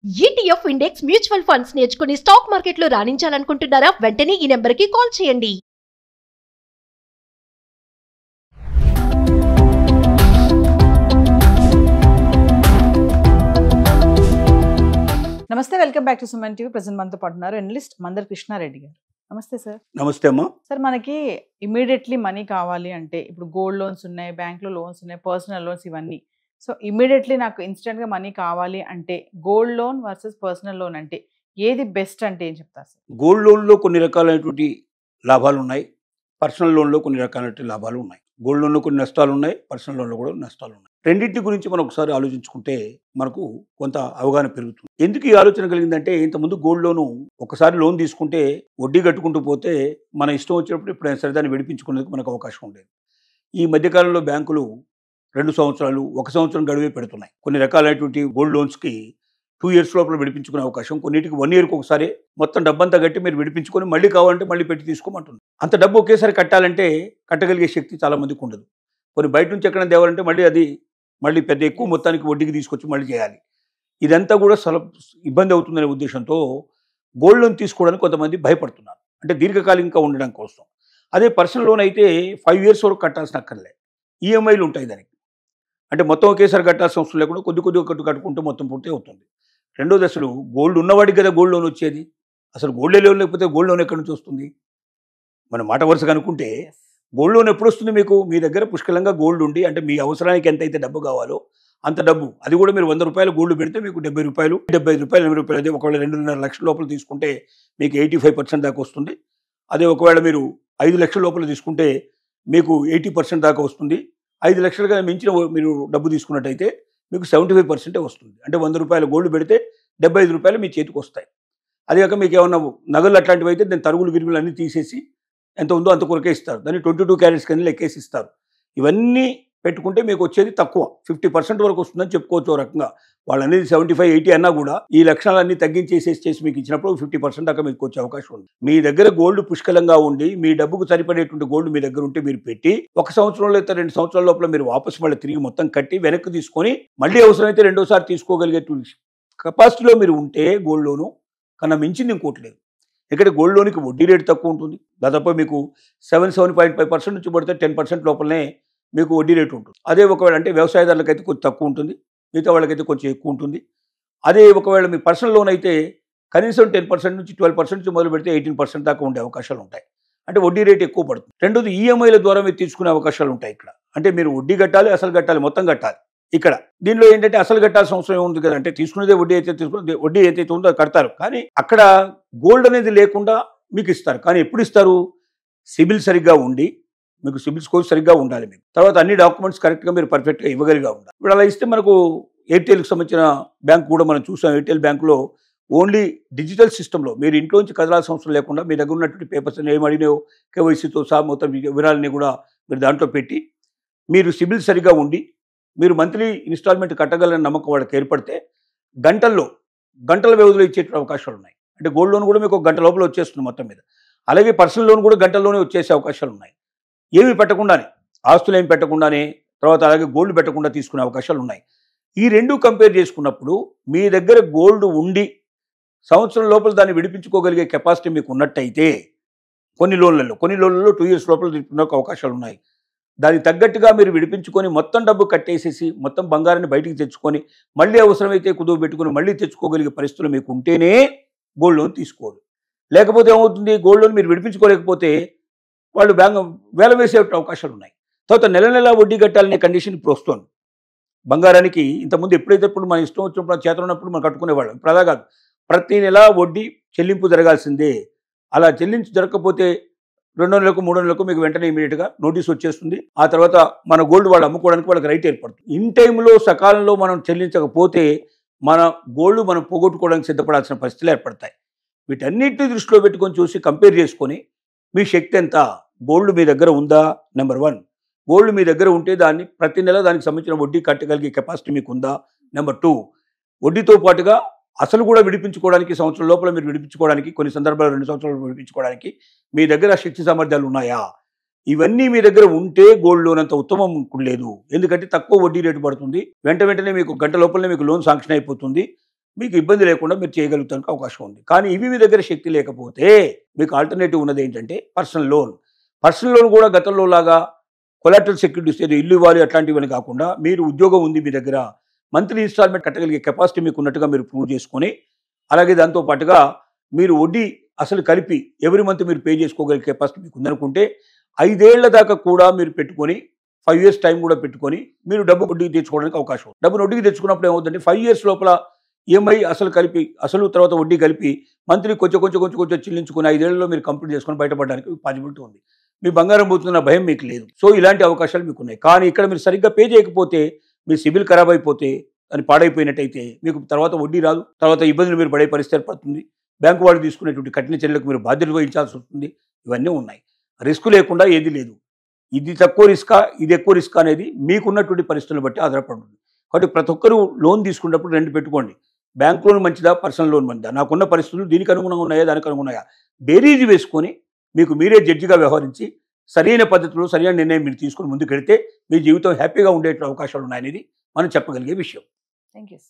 ETF index mutual funds నేర్చుకుని stock మార్కెట్లో రాణించాలనుకుంటున్నారా? వెంటనే ఈ నెంబర్కి కాల్ చేయండి. నమస్తే, welcome back to Suman TV. Present మనతో పాటు ఉన్నారు అనలిస్ట్ మందర్ కృష్ణారెడ్డి గారు. నమస్తే సార్. నమస్తే అమ్మా. సార్, మనకి ఇమీడియట్లీ మనీ కావాలి అంటే ఇప్పుడు గోల్డ్ లోన్స్ ఉన్నాయి, బ్యాంక్లో లోన్స్ ఉన్నాయి, పర్సనల్ లోన్స్ ఇవన్నీ. సో ఇమీడియట్లీ నాకు ఇన్స్టెంట్గా మనీ కావాలి అంటే gold loan versus personal loan అంటే ఏది బెస్ట్ అంటే ఏం చెప్తారు సార్? గోల్డ్ లోన్లో కొన్ని రకాలైనటువంటి లాభాలు ఉన్నాయి, పర్సనల్ లోన్లో కొన్ని రకాలైన లాభాలు ఉన్నాయి. గోల్డ్ లోన్లో కొన్ని నష్టాలు ఉన్నాయి, పర్సనల్ లోన్లో కూడా నష్టాలు ఉన్నాయి. రెండింటి గురించి మనం ఒకసారి ఆలోచించుకుంటే మనకు కొంత అవగాహన పెరుగుతుంది. ఎందుకు ఈ ఆలోచన కలిగిందంటే, ఇంతకుముందు గోల్డ్ లోను ఒకసారి లోన్ తీసుకుంటే వడ్డీ కట్టుకుంటూ పోతే మన ఇష్టం వచ్చినప్పుడు ఇప్పుడు సరే దాన్ని విడిపించుకునేందుకు మనకు అవకాశం ఉండేది. ఈ మధ్యకాలంలో బ్యాంకులు 2 సంవత్సరాలు 1 సంవత్సరం గడువే పెడుతున్నాయి. కొన్ని రకాలైనటువంటి గోల్డ్ లోన్స్కి 2 years లోపల విడిపించుకునే అవకాశం, కొన్నిటికి 1 yearకి ఒకసారి మొత్తం డబ్బంతా కట్టి మీరు విడిపించుకొని మళ్ళీ కావాలంటే మళ్ళీ పెట్టి తీసుకోమంటుంది. అంత డబ్బు ఒకేసారి కట్టాలంటే కట్టగలిగే శక్తి చాలా మందికి ఉండదు. కొన్ని బయట నుంచి ఎక్కడ తేవాలంటే మళ్ళీ పెద్ద ఎక్కువ మొత్తానికి వడ్డీకి తీసుకొచ్చి మళ్ళీ చేయాలి. ఇదంతా కూడా ఇబ్బంది అవుతుందనే ఉద్దేశంతో గోల్డ్ లోన్ తీసుకోవడానికి కొంతమంది భయపడుతున్నారు, అంటే దీర్ఘకాలికంగా ఉండడం కోసం. అదే పర్సనల్ లోన్ అయితే 5 years వరకు కట్టాల్సిన అక్కర్లే, ఈఎంఐలు ఉంటాయి దానికి. అంటే మొత్తం ఒకేసారి కట్టాల్సిన అవసరం లేకుండా కొద్ది కట్టుకుంటే మొత్తం పూర్తి అవుతుంది. రెండో దశలు గోల్డ్ ఉన్నవాడికి కదా గోల్డ్ లోన్ వచ్చేది. అసలు గోల్డే లోన్ లేకపోతే గోల్డ్ లోన్ ఎక్కడి నుంచి వస్తుంది? మన మాట వరుసగా అనుకుంటే గోల్డ్ లోన్ ఎప్పుడు వస్తుంది? మీకు మీ దగ్గర పుష్కలంగా గోల్డ్ ఉండి, అంటే మీ అవసరానికి ఎంతైతే డబ్బు కావాలో అంత డబ్బు, అది కూడా మీరు 100 రూపాయలు గోల్డ్ పెడితే మీకు 70 రూపాయలు, 75 రూపాయలు, 80 రూపాయలు. అదే ఒకవేళ 2.5 లక్షల లోపల తీసుకుంటే మీకు 85% దాకా వస్తుంది. అదే ఒకవేళ మీరు 5 లక్షల లోపల తీసుకుంటే మీకు 80% దాకా వస్తుంది. 5 లక్షలుగా మించిన మీరు డబ్బు తీసుకున్నట్టయితే మీకు 75% వస్తుంది. అంటే 100 రూపాయలు గోల్డ్ పెడితే 75 రూపాయలు మీ చేతికి వస్తాయి. అది కాక మీకు ఏమన్నా నగలు అట్లాంటివి అయితే దాని తరుగులు గిరుగులు అన్నీ తీసేసి ఎంత ఉందో అంత కొరకే ఇస్తారు. దాన్ని 22 క్యారెట్స్ కింద లెక్కేసి ఇస్తారు. ఇవన్నీ పెట్టుకుంటే మీకు వచ్చేది తక్కువ, 50% వరకు వస్తుందని చెప్పుకోవచ్చు. ఒక రకంగా వాళ్ళు అనేది 75-80 అన్నా కూడా ఈ లక్షణాలన్నీ తగ్గించేసి మీకు ఇచ్చినప్పుడు 50% దాకా మీకు వచ్చే అవకాశం ఉంది. మీ దగ్గర గోల్డ్ పుష్కలంగా ఉండి మీ డబ్బుకు సరిపడేటువంటి గోల్డ్ మీ దగ్గర ఉంటే మీరు పెట్టి 1 సంవత్సరంలో అయితే 2 సంవత్సరాల లోపల మీరు వాపసు మళ్ళీ తిరిగి మొత్తం కట్టి వెనక్కి తీసుకొని మళ్ళీ అవసరమైతే రెండోసారి తీసుకోగలిగే కెపాసిటీలో మీరు ఉంటే గోల్డ్ లోను కన్నా మించింది ఇంకోటి లేదు. ఇక్కడ గోల్డ్ లోన్కి వడ్డీ రేటు తక్కువ ఉంటుంది. దాదాపు మీకు 7.5% నుంచి పడితే 10% లోపలనే మీకు వడ్డీ రేటు ఉంటుంది. అదే ఒకవేళ అంటే వ్యవసాయదారులకైతే కొంచెం తక్కువ ఉంటుంది, మిగతా వాళ్ళకైతే కొంచెం ఎక్కువ ఉంటుంది. అదే ఒకవేళ మీ పర్సనల్ లోన్ అయితే కనీసం 10% నుంచి 12% నుంచి మొదలు పెడితే 18% దాకా ఉండే అవకాశాలు ఉంటాయి. అంటే వడ్డీ రేటు ఎక్కువ పడుతుంది. రెండోది ఈఎంఐల ద్వారా మీరు తీసుకునే అవకాశాలు ఉంటాయి. ఇక్కడ అంటే మీరు వడ్డీ కట్టాలి, అసలు కట్టాలి, మొత్తం కట్టాలి. ఇక్కడ దీనిలో ఏంటంటే అసలు కట్టాల్సిన అవసరం ఏముంది కదా, అంటే తీసుకునేదే వడ్డీ అయితే తీసుకుని వడ్డీ ఏదైతే ఉందో అది కడతారు. కానీ అక్కడ గోల్డ్ అనేది లేకుండా మీకు ఇస్తారు. కానీ ఎప్పుడు ఇస్తారు? సిబిల్ సరిగ్గా ఉండి, మీకు సిబిల్ స్కోర్ సరిగ్గా ఉండాలి. మీకు తర్వాత అన్ని డాక్యుమెంట్స్ కరెక్ట్గా మీరు పర్ఫెక్ట్గా ఇవ్వగలిగా ఉండాలి. ఇప్పుడు అలా ఇస్తే మనకు ఎయిర్టెల్కి సంబంధించిన బ్యాంక్ కూడా మనం చూసాం. ఎయిర్టెల్ బ్యాంకులో ఓన్లీ డిజిటల్ సిస్టంలో మీరు ఇంట్లోంచి కదలాల్సిన అవసరం లేకుండా మీ దగ్గర ఉన్నటువంటి పేపర్స్ ఏమి అడిగినాయో కేవైసీతో సహా మొత్తం వివరాలని కూడా మీరు దాంట్లో పెట్టి, మీరు సిబిల్ సరిగ్గా ఉండి మీరు మంత్లీ ఇన్స్టాల్మెంట్ కట్టగలని నమ్మకం వాళ్ళకి ఏర్పడితే గంటల వ్యవధిలో ఇచ్చే అవకాశాలు ఉన్నాయి. అంటే గోల్డ్ లోన్ కూడా మీకు 1 గంట లోపల వచ్చేస్తుంది మొత్తం మీద. అలాగే పర్సనల్ లోన్ కూడా గంటల్లోనే వచ్చేసే అవకాశాలు ఉన్నాయి. ఏమి పెట్టకుండానే, ఆస్తులు ఏమి పెట్టకుండానే, తర్వాత అలాగే గోల్డ్ పెట్టకుండా తీసుకునే అవకాశాలు ఉన్నాయి. ఈ రెండు కంపేర్ చేసుకున్నప్పుడు మీ దగ్గర గోల్డ్ ఉండి సంవత్సరం లోపల దాన్ని విడిపించుకోగలిగే కెపాసిటీ మీకు ఉన్నట్టయితే కొన్ని లోన్లలో 2 years లోపల తీసుకునే అవకాశాలు ఉన్నాయి. దానికి తగ్గట్టుగా మీరు విడిపించుకొని మొత్తం డబ్బు కట్టేసేసి మొత్తం బంగారాన్ని బయటికి తెచ్చుకొని మళ్ళీ అవసరమైతే కుదువ పెట్టుకుని మళ్ళీ తెచ్చుకోగలిగే పరిస్థితులు మీకు ఉంటేనే గోల్డ్ లోన్ తీసుకోరు. లేకపోతే ఏమవుతుంది? గోల్డ్ లోన్ మీరు విడిపించుకోలేకపోతే వాళ్ళు వేల వేసే అవకాశాలు ఉన్నాయి. తర్వాత నెల వడ్డీ కట్టాలనే కండిషన్ ఇప్పుడు వస్తుంది. బంగారానికి ఇంతకుముందు ఎప్పుడైతే మన ఇష్టం వచ్చినప్పుడు చేతలు ఉన్నప్పుడు మనం కట్టుకునేవాళ్ళం. ఇప్పుడు అలా కాదు, ప్రతి నెల వడ్డీ చెల్లింపు జరగాల్సిందే. అలా జరగకపోతే 2 నెలలకు 3 నెలలకు మీకు వెంటనే ఇమీడియట్గా నోటీస్ వచ్చేస్తుంది. ఆ తర్వాత మన గోల్డ్ వాళ్ళు అమ్ముకోవడానికి వాళ్ళకి రైట్ ఏర్పడుతుంది. ఇన్ టైంలో సకాలంలో మనం చెల్లించకపోతే మన గోల్డ్ మనం పోగొట్టుకోవడానికి సిద్ధపడాల్సిన పరిస్థితులు ఏర్పడతాయి. వీటన్నిటిని దృష్టిలో పెట్టుకొని చూసి కంపేర్ చేసుకొని మీ శక్తి ఎంత, గోల్డ్ మీ దగ్గర ఉందా? నెంబర్ 1, గోల్డ్ మీ దగ్గర ఉంటే దాన్ని ప్రతి నెల దానికి సంబంధించిన వడ్డీ కట్టగలిగే కెపాసిటీ మీకు ఉందా? నెంబర్ 2, వడ్డీతో పాటుగా అసలు కూడా విడిపించుకోవడానికి సంవత్సరం లోపల మీరు విడిపించుకోవడానికి, కొన్ని సందర్భాలు 2 సంవత్సరాలు విడిపించుకోవడానికి మీ దగ్గర శక్తి సామర్థ్యాలు ఉన్నాయా? ఇవన్నీ మీ దగ్గర ఉంటే గోల్డ్ లోన్ అంత ఉత్తమం లేదు. ఎందుకంటే తక్కువ వడ్డీ రేటు పడుతుంది. వెంటనే మీకు 1 గంట లోపలనే మీకు లోన్ శాంక్షన్ అయిపోతుంది. మీకు ఇబ్బంది లేకుండా మీరు చేయగలుగుతానికి అవకాశం ఉంది. కానీ ఇవి మీ దగ్గర శక్తి లేకపోతే మీకు ఆల్టర్నేటివ్ ఉన్నది ఏంటంటే పర్సనల్ లోన్. పర్సనల్ లోన్ కూడా గతంలో లాగా కొలాటరల్ సెక్యూరిటీస్ ఏదో ఇల్లు ఇవ్వాలి అట్లాంటివని కాకుండా మీరు ఉద్యోగం ఉంది మీ దగ్గర, మంత్లీ ఇన్స్టాల్మెంట్ కట్టగలిగే కెపాసిటీ మీకు ఉన్నట్టుగా మీరు ప్రూవ్ చేసుకొని, అలాగే దాంతో పాటుగా మీరు వడ్డీ అసలు కలిపి ఎవ్రీ మంత్ మీరు పే చేసుకోగలిగే కెపాసిటీ మీకు ఉందనుకుంటే 5 ఏళ్ల దాకా కూడా మీరు పెట్టుకొని 5 years టైం కూడా పెట్టుకొని మీరు డబ్బు వడ్డీకి తెచ్చుకోవడానికి అవకాశం ఉంది. డబ్బును వడ్డీకి తెచ్చుకున్నప్పుడు ఏమవుతుందంటే 5 years లోపల ఈఎంఐ అసలు కలిపి అసలు తర్వాత వడ్డీ కలిపి మంత్లీ కొంచెం చెల్లించుకుని 5 ఏళ్లలో మీరు కంప్లీట్ చేసుకొని బయటపడడానికి పాసిబిలిటీ ఉంది. మీ బంగారం పోతున్న భయం మీకు లేదు. సో ఇలాంటి అవకాశాలు మీకు ఉన్నాయి. కానీ ఇక్కడ మీరు సరిగ్గా పే చేయకపోతే మీ సిబిల్ ఖరాబ్ అయిపోతే అని పాడైపోయినట్టయితే మీకు తర్వాత వడ్డీ రాదు, తర్వాత ఇబ్బందులు మీరు పడే పరిస్థితి ఏర్పడుతుంది. బ్యాంకు వాళ్ళు తీసుకునేటువంటి కఠిన చర్యలకు మీరు బాధ్యత వహించాల్సి వస్తుంది. ఇవన్నీ ఉన్నాయి. రిస్క్ లేకుండా ఏది లేదు. ఇది తక్కువ రిస్కా ఇది ఎక్కువ రిస్క్ అనేది మీకున్నటువంటి పరిస్థితులను బట్టి ఆధారపడి ఉంటుంది. కాబట్టి ప్రతి ఒక్కరూ లోన్ తీసుకున్నప్పుడు 2 పెట్టుకోండి. బ్యాంక్ లోన్ మంచిదా, పర్సనల్ లోన్ మంచిదా, నాకున్న పరిస్థితులు దీనికి అనుగుణంగా ఉన్నాయా దానికి అనుగుణంగా బేరీజు వేసుకొని మీకు మీరే జడ్జిగా వ్యవహరించి సరైన పద్ధతిలో సరైన నిర్ణయం మీరు తీసుకొని ముందుకెడితే మీ జీవితం హ్యాపీగా ఉండే అవకాశాలు ఉన్నాయనేది మనం చెప్పగలిగే విషయం. Thank you.